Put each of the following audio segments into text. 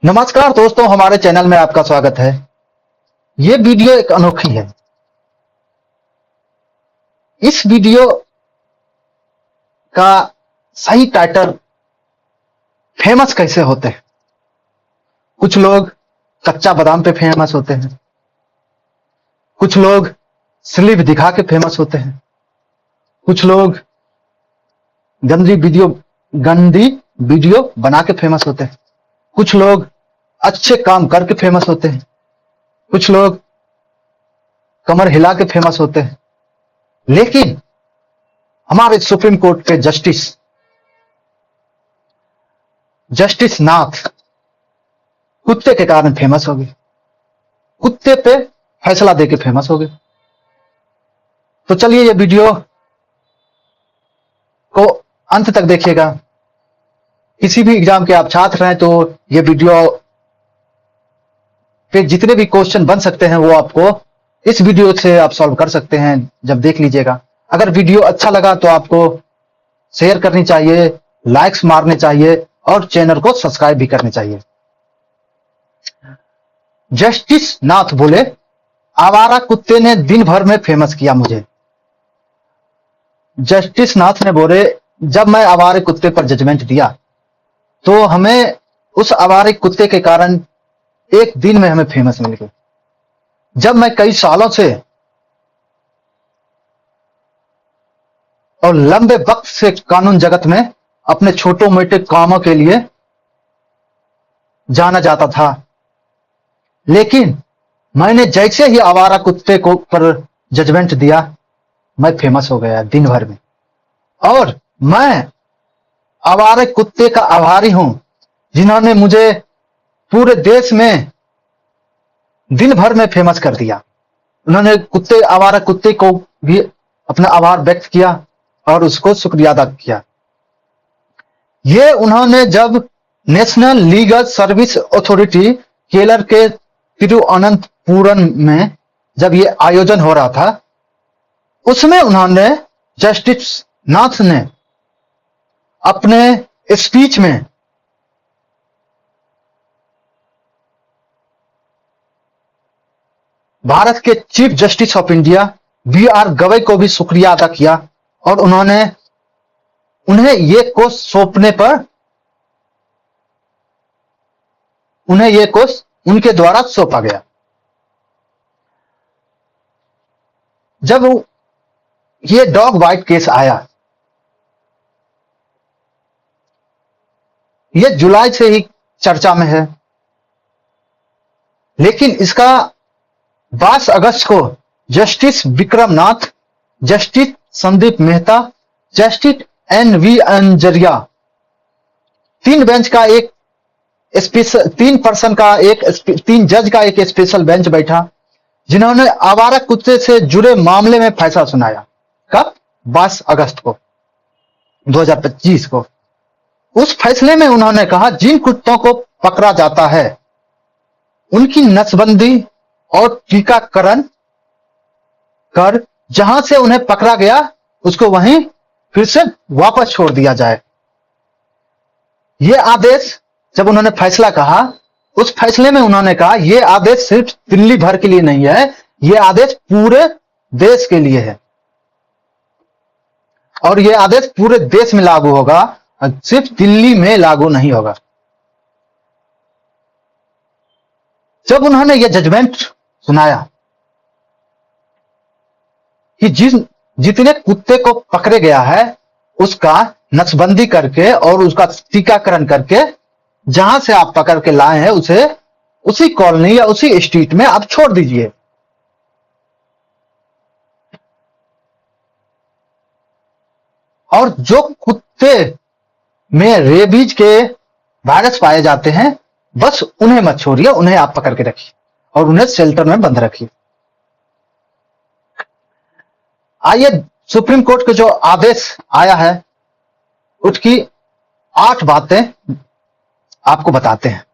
नमस्कार दोस्तों, हमारे चैनल में आपका स्वागत है। ये वीडियो एक अनोखी है। इस वीडियो का सही टाइटल फेमस कैसे होते हैं। कुछ लोग कच्चा बादाम पे फेमस होते हैं, कुछ लोग स्लीव दिखा के फेमस होते हैं, कुछ लोग गंदी वीडियो बना के फेमस होते हैं, कुछ लोग अच्छे काम करके फेमस होते हैं, कुछ लोग कमर हिला के फेमस होते हैं। लेकिन हमारे सुप्रीम कोर्ट के जस्टिस नाथ कुत्ते के कारण फेमस हो गए। कुत्ते पे फैसला देके फेमस हो गए। तो चलिए ये वीडियो को अंत तक देखिएगा। किसी भी एग्जाम के आप छात्र हैं तो ये वीडियो पे जितने भी क्वेश्चन बन सकते हैं वो आपको इस वीडियो से आप सॉल्व कर सकते हैं। जब देख लीजिएगा, अगर वीडियो अच्छा लगा तो आपको शेयर करनी चाहिए, लाइक्स मारने चाहिए और चैनल को सब्सक्राइब भी करनी चाहिए। जस्टिस नाथ बोले, आवारा कुत्ते ने दिन भर में फेमस किया मुझे। जस्टिस नाथ ने बोले, जब मैं आवारे कुत्ते पर जजमेंट दिया तो हमें उस आवारे कुत्ते के कारण एक दिन में हमें फेमस मिल गई। जब मैं कई सालों से और लंबे वक्त से कानून जगत में अपने छोटे मोटे कामों के लिए जाना जाता था, लेकिन मैंने जैसे ही आवारा कुत्ते को पर जजमेंट दिया, मैं फेमस हो गया दिन भर में। और मैं आवारा कुत्ते का आभारी हूं जिन्होंने मुझे पूरे देश में दिन भर में फेमस कर दिया। उन्होंने आवारा कुत्ते को भी अपना आभार व्यक्त किया और उसको शुक्रिया अदा किया। ये उन्होंने जब national legal service authority Kerala के तिरुवनंतपुरम में जब ये आयोजन हो रहा था, उसमें उन्होंने जस्टिस नाथ ने अपने स्पीच में भारत के chief justice of India B R. Gavai को भी शुक्रिया अदा किया और उन्हें ये कोष सौंपने पर उन्हें ये कोष उनके द्वारा सौंपा गया। जब ये डॉग बाइट केस आया, ये जुलाई से ही चर्चा में है, लेकिन इसका 22 अगस्त को justice Vikram Nath, justice Sandeep Mehta, justice N V. Anjaria, तीन जज का एक स्पेशल बेंच बैठा जिन्होंने आवारा कुत्ते से जुड़े मामले में फैसला सुनाया। कब? 22 अगस्त को 2025 को। उस फैसले में उन्होंने कहा, जिन कुत्तों को पकड़ा जाता है उनकी नसबंदी और टीकाकरण कर जहां से उन्हें पकड़ा गया उसको वहीं फिर से वापस छोड़ दिया जाए। यह आदेश जब उन्होंने फैसला कहा, उस फैसले में उन्होंने कहा यह आदेश सिर्फ दिल्ली भर के लिए नहीं है, यह आदेश पूरे देश के लिए है और यह आदेश पूरे देश में लागू होगा, सिर्फ दिल्ली में लागू नहीं होगा। जब उन्होंने यह जजमेंट सुनाया कि जितने कुत्ते को पकड़े गया है उसका नसबंदी करके और उसका टीकाकरण करके जहां से आप पकड़ के लाए हैं उसे उसी कॉलोनी या उसी स्ट्रीट में आप छोड़ दीजिए। और जो कुत्ते में रेबीज के वायरस पाए जाते हैं बस उन्हें मत छोड़िए, उन्हें आप पकड़ के रखिए और उन्हें शेल्टर में बंद रखिए। आइए सुप्रीम कोर्ट का जो आदेश आया है उसकी 8 बातें आपको बताते हैं।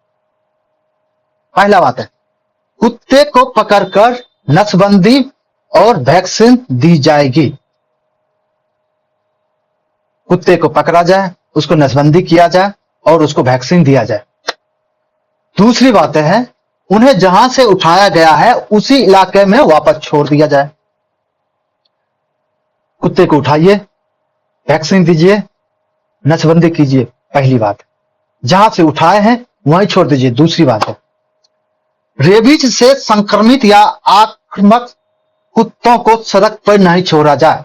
पहला बात है, कुत्ते को पकड़कर नसबंदी और वैक्सीन दी जाएगी। कुत्ते को पकड़ा जाए, उसको नसबंदी किया जाए और उसको वैक्सीन दिया जाए। दूसरी बात है उन्हें जहां से उठाया गया है उसी इलाके में वापस छोड़ दिया जाए। कुत्ते को उठाइए, वैक्सीन दीजिए, नसबंदी कीजिए, पहली बात। जहां से उठाए हैं वहीं छोड़ दीजिए, दूसरी बात है। रेबीज से संक्रमित या आक्रामक कुत्तों को सड़क पर नहीं छोड़ा जाए।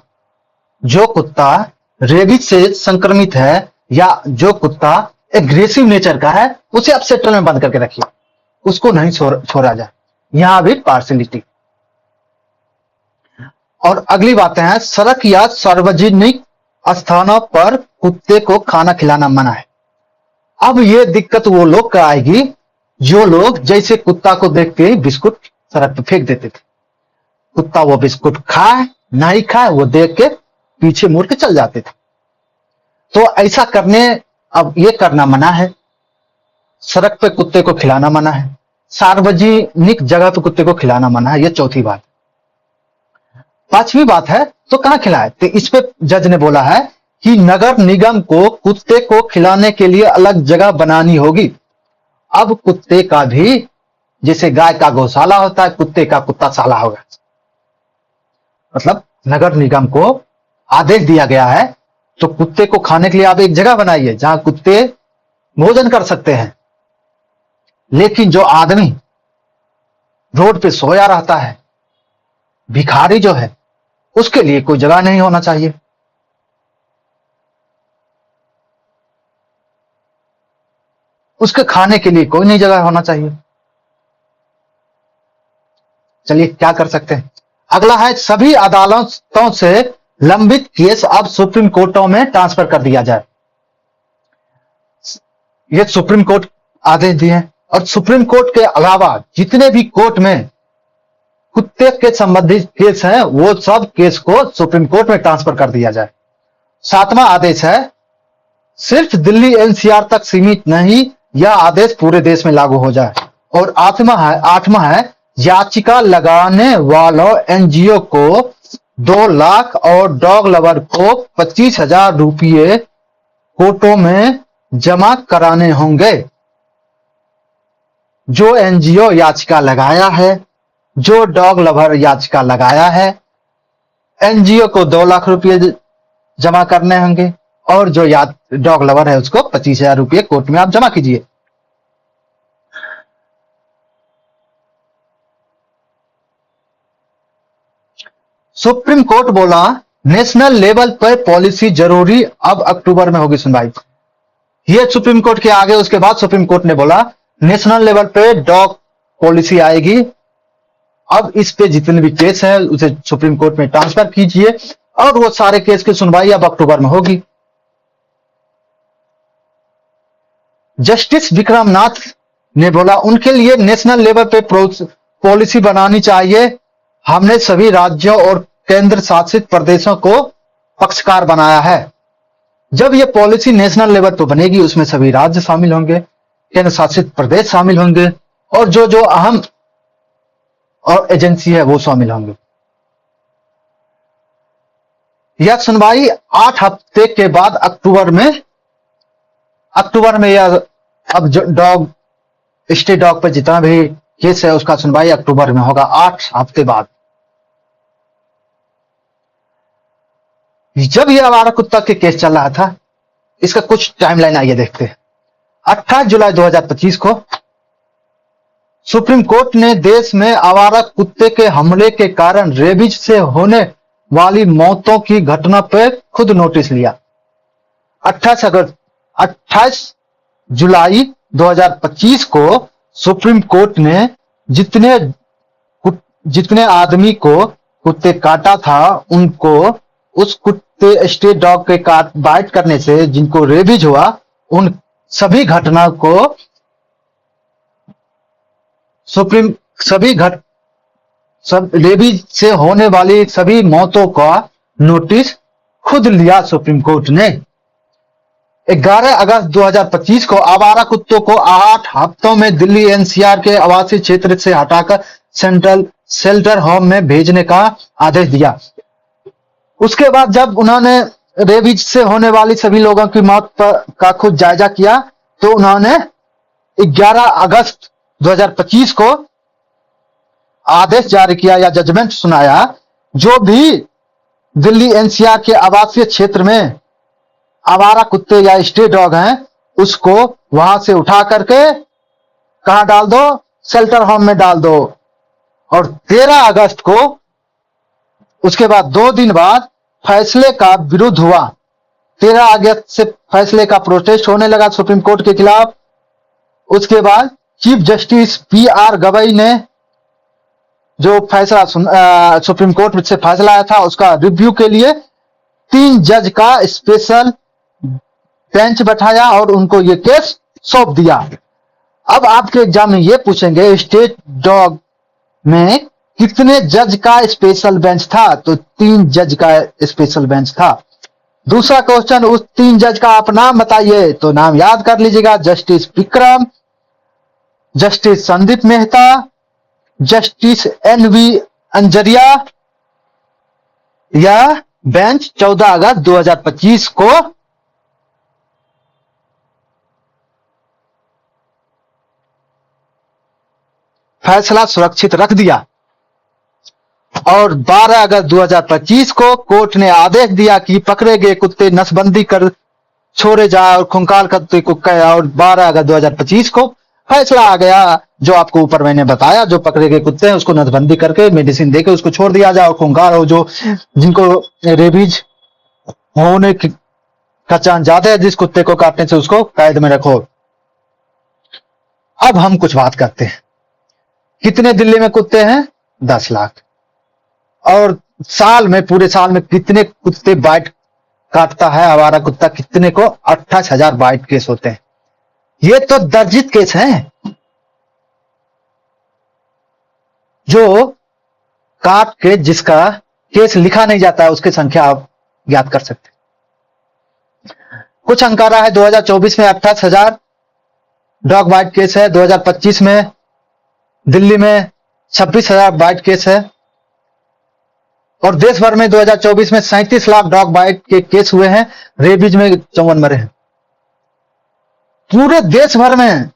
जो कुत्ता रेबीज से संक्रमित है या जो कुत्ता एग्रेसिव नेचर का है उसे आप सेटल में बंद करके रखिए, उसको नहीं छोड़ा जाए। यहां भी पार्शलिटी। और अगली बातें हैं, सड़क या सार्वजनिक स्थानों पर कुत्ते को खाना खिलाना मना है। अब ये दिक्कत वो लोग का आएगी जो लोग जैसे कुत्ता को देखते ही बिस्कुट सड़क पर फेंक देते थे। कुत्ता वो बिस्कुट खाए नहीं खाए वो देख के पीछे मुड़ के चल जाते थे। तो ऐसा करने, अब ये करना मना है। सड़क पे कुत्ते को खिलाना मना है, सार्वजनिक जगह पे कुत्ते को खिलाना मना है। ये चौथी बात। पांचवी बात है तो कहां खिलाए, तो इस पे जज ने बोला है कि नगर निगम को कुत्ते को खिलाने के लिए अलग जगह बनानी होगी। अब कुत्ते का भी, जैसे गाय का गौशाला होता है, कुत्ते का कुत्ताशाला होगा। मतलब नगर निगम को आदेश दिया गया है तो कुत्ते को खाने के लिए आप एक जगह बनाइए जहां कुत्ते भोजन कर सकते हैं। लेकिन जो आदमी रोड पे सोया रहता है, भिखारी जो है, उसके लिए कोई जगह नहीं होना चाहिए। उसके खाने के लिए कोई नहीं जगह होना चाहिए। चलिए क्या कर सकते हैं। अगला है, सभी अदालतों से लंबित केस अब सुप्रीम कोर्टों में ट्रांसफर कर दिया जाए। ये सुप्रीम कोर्ट आदेश दिए हैं। और सुप्रीम कोर्ट के अलावा जितने भी कोर्ट में कुत्ते के संबंधित केस हैं वो सब केस को सुप्रीम कोर्ट में ट्रांसफर कर दिया जाए। सातवां आदेश है, सिर्फ दिल्ली एनसीआर तक सीमित नहीं, यह आदेश पूरे देश में लागू हो जाए। और आठवां है, याचिका लगाने वालों एनजीओ को 2 लाख और डॉग लवर को 25,000 रुपये कोर्टों में जमा कराने होंगे। जो एनजीओ याचिका लगाया है, जो डॉग लवर याचिका लगाया है, एनजीओ को 2 लाख रुपये जमा करने होंगे और जो डॉग लवर है उसको 25,000 रुपये कोर्ट में आप जमा कीजिए। सुप्रीम कोर्ट बोला नेशनल लेवल पर पॉलिसी जरूरी, अब अक्टूबर में होगी सुनवाई। ये सुप्रीम कोर्ट के आगे, उसके बाद सुप्रीम कोर्ट ने बोला नेशनल लेवल पे डॉग पॉलिसी आएगी। अब इस पे जितने भी केस है उसे सुप्रीम कोर्ट में ट्रांसफर कीजिए और वो सारे केस की सुनवाई अब अक्टूबर में होगी। जस्टिस विक्रमनाथ ने बोला उनके लिए नेशनल लेवल पे पॉलिसी बनानी चाहिए। हमने सभी राज्यों और केंद्र शासित प्रदेशों को पक्षकार बनाया है। जब ये पॉलिसी नेशनल लेवल पर बनेगी उसमें सभी राज्य शामिल होंगे, केंद्र शासित प्रदेश शामिल होंगे और जो जो अहम और एजेंसी है वो शामिल होंगे। यह सुनवाई 8 हफ्ते के बाद अक्टूबर में यह, अब डॉग स्टे डॉग पर जितना भी केस है उसका सुनवाई अक्टूबर में होगा, 8 हफ्ते बाद। जब यह आवारा कुत्ता के केस चल रहा था, इसका कुछ टाइमलाइन आइए देखते हैं। 28 जुलाई 2025 को सुप्रीम कोर्ट ने देश में आवारा कुत्ते के हमले के कारण रेबीज से होने वाली मौतों की घटना पर खुद नोटिस लिया। 28 जुलाई 2025 को सुप्रीम कोर्ट ने जितने आदमी को कुत्ते काटा था उनको, उस कुत्ते स्टे डॉग के बाइट करने से जिनको रेबीज हुआ, उन सभी घटना को रेबीज से होने वाली सभी मौतों का नोटिस खुद लिया सुप्रीम कोर्ट ने। 11 अगस्त 2025 को आवारा कुत्तों को 8 हफ्तों में दिल्ली एनसीआर के आवासीय क्षेत्र से हटाकर सेंट्रल शेल्टर होम में भेजने का आदेश दिया। उसके बाद जब उन्होंने रेबीज से होने वाली सभी लोगों की मौत का खुद जायजा किया तो उन्होंने 11 अगस्त 2025 को आदेश जारी किया या जजमेंट सुनाया, जो भी दिल्ली एनसीआर के आवासीय क्षेत्र में आवारा कुत्ते या स्ट्रे डॉग हैं, उसको वहां से उठा करके कहां डाल दो, शेल्टर होम में डाल दो। और 13 अगस्त को उसके बाद 2 दिन बाद फैसले का विरोध हुआ। 13 अगस्त से फैसले का प्रोटेस्ट होने लगा सुप्रीम कोर्ट के खिलाफ। उसके बाद चीफ जस्टिस पी.आर. गवई ने जो फैसला सुप्रीम कोर्ट से फैसला आया था, उसका रिव्यू के लिए 3 जज का स्पेशल बेंच बैठाया और उनको ये केस सौंप दिया। अब आपके एग्जाम में ये पूछेंगे स्टेट डॉग में कितने जज का स्पेशल बेंच था, तो 3 जज का स्पेशल बेंच था। दूसरा क्वेश्चन, उस 3 जज का आप नाम बताइए, तो नाम याद कर लीजिएगा, justice Vikram, justice Sandeep Mehta, justice N V. Anjaria. यह बेंच 14 अगस्त 2025 को फैसला सुरक्षित रख दिया और 12 अगस्त 2025 को कोर्ट ने आदेश दिया कि पकड़े गए कुत्ते नसबंदी कर छोड़े जाए और खूंखार कुत्ते को और 12 अगस्त 2025 को फैसला आ गया, जो आपको ऊपर मैंने बताया, जो पकड़े गए कुत्ते हैं उसको नसबंदी करके मेडिसिन देके उसको छोड़ दिया जाए, और खूंखार हो जो जिनको रेबीज होने का चांस ज्यादा है, जिस कुत्ते को काटने से उसको कैद में रखो। अब हम कुछ बात करते हैं, कितने दिल्ली में कुत्ते हैं? 10 लाख। और साल में, पूरे साल में कितने कुत्ते बाइट काटता है आवारा कुत्ता? कितने को? 28,000 बाइट केस होते हैं। ये तो दर्जित केस हैं, जो काट के जिसका केस लिखा नहीं जाता है, उसकी संख्या आप ज्ञात कर सकते हैं। कुछ अंक आ रहा है 2024 में 28,000 डॉग बाइट केस है, 2025 में दिल्ली में 26,000 बाइट केस है, और देश भर में 2024 में 37 लाख डॉग बाइट के केस हुए हैं, रेबीज में 54 मरे हैं। पूरे देश भर में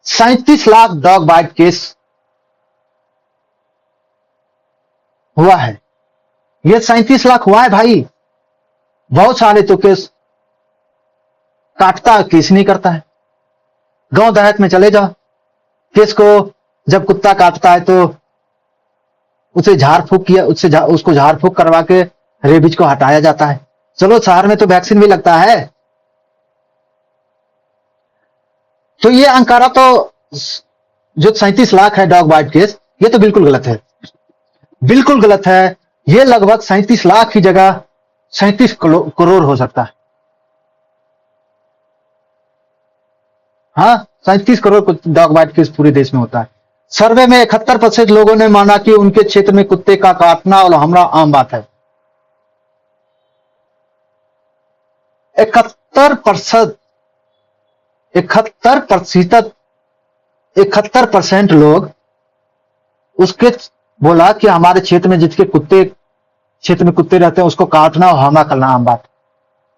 37 लाख डॉग बाइट केस हुआ है। ये 37 लाख हुआ है भाई, बहुत सारे तो केस काटता, केस नहीं करता है। गांव देहात में चले जाओ, केस को जब कुत्ता काटता है तो उसे झाड़ फूक किया, उसको झाड़ फूक करवा के रेबीज को हटाया जाता है। चलो शहर में तो वैक्सीन भी लगता है। तो ये अंकारा तो जो 37 लाख है डॉग बाइट केस, ये तो बिल्कुल गलत है, बिल्कुल गलत है। ये लगभग 37 लाख की जगह 37 करोड़ हो सकता है। हाँ, 37 करोड़ डॉग बाइट केस पूरे देश में होता है। सर्वे में 71% लोगों ने माना कि उनके क्षेत्र में कुत्ते का काटना और हमला आम बात है। 71% लोग उसके बोला कि हमारे क्षेत्र में जिसके क्षेत्र में कुत्ते रहते हैं उसको काटना और हमला करना आम बात।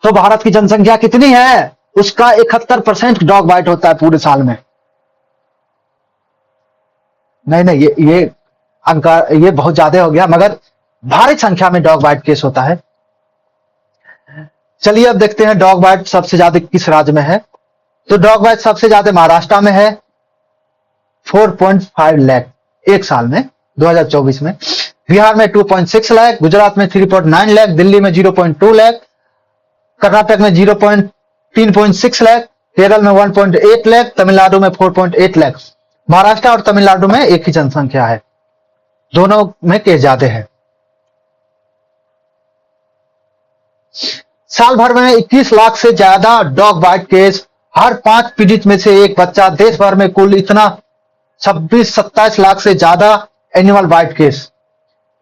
तो भारत की जनसंख्या कितनी है? उसका 71% डॉग बाइट होता है पूरे साल में। नहीं, ये बहुत ज्यादा हो गया, मगर भारी संख्या में डॉग बाइट केस होता है। चलिए अब देखते हैं डॉग बाइट सबसे ज्यादा किस राज्य में है। तो डॉग बाइट सबसे ज्यादा महाराष्ट्र में है, 4.5 लाख एक साल में 2024 में। बिहार में 2.6 लाख, गुजरात में 3.9 लाख, दिल्ली में 0.2 लाख, कर्नाटक में 3.6 लाख, केरल में 1.8 लाख, तमिलनाडु में 4.8 लाख। महाराष्ट्र और तमिलनाडु में एक ही जनसंख्या है, दोनों में केस ज्यादा है। साल भर में 21 लाख से ज्यादा डॉग बाइट केस, हर 5 पीड़ित में से एक बच्चा। देश भर में कुल इतना 26-27 लाख से ज्यादा animal bite case,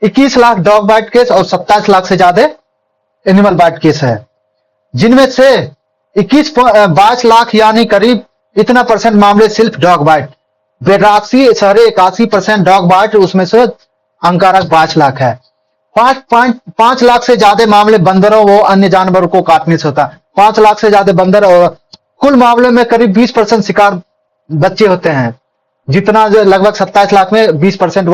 21 lakh dog bite case और 27 लाख से ज्यादा एनिमल बाइट केस है, जिनमें से 22 लाख यानी करीब इतना परसेंट मामले सिर्फ डॉग बाइट, 81% डॉग बाइट, उसमें से अंकारक 5 लाख है। 5 लाख से ज्यादा मामले बंदरों व अन्य जानवरों को काटने से होता है। 5 लाख से ज्यादा बंदर, और कुल मामले में करीब 20% शिकार बच्चे होते हैं, जितना जो लगभग 27 लाख में 20%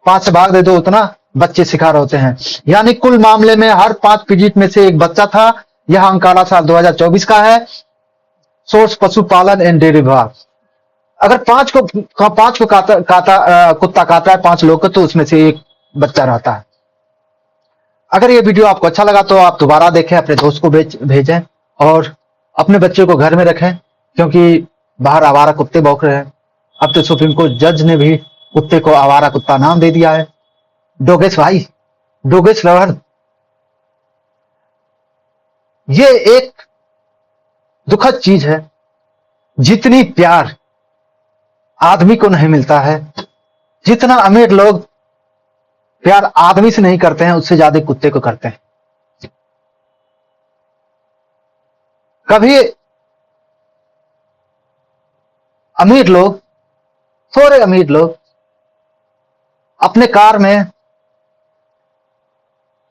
5 से भाग दे दो उतना बच्चे शिकार होते हैं। यानी कुल मामले में हर 5 पीड़ित में से एक बच्चा था। यह आंकड़ा साल 2024 का है। सोर्स पशुपालन एंड डेयरी विभाग। अगर पांच को कुत्ता काटा है 5 लोग को, तो उसमें से एक बच्चा रहता है। अगर ये वीडियो आपको अच्छा लगा तो आप दोबारा देखें, अपने दोस्त को भेजें और अपने बच्चे को घर में रखें, क्योंकि बाहर आवारा कुत्ते भौंक रहे हैं। अब तो सुप्रीम कोर्ट जज ने भी कुत्ते को आवारा कुत्ता नाम दे दिया है। डोगेश भाई, डोगेश लवर, ये एक दुखद चीज है। जितनी प्यार आदमी को नहीं मिलता है, जितना अमीर लोग प्यार आदमी से नहीं करते हैं, उससे ज्यादा कुत्ते को करते हैं। कभी अमीर लोग, थोड़े अमीर लोग अपने कार में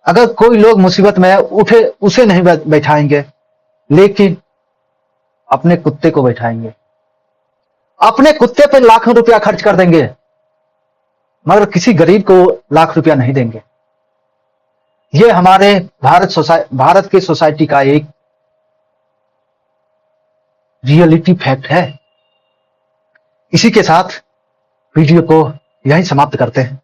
अगर कोई लोग मुसीबत में है, उठे उसे नहीं बैठाएंगे, लेकिन अपने कुत्ते को बैठाएंगे। अपने कुत्ते पे लाखों रुपया खर्च कर देंगे, मगर किसी गरीब को लाख रुपया नहीं देंगे। ये हमारे भारत की सोसाइटी का एक रियलिटी फैक्ट है। इसी के साथ वीडियो को यहीं समाप्त करते हैं।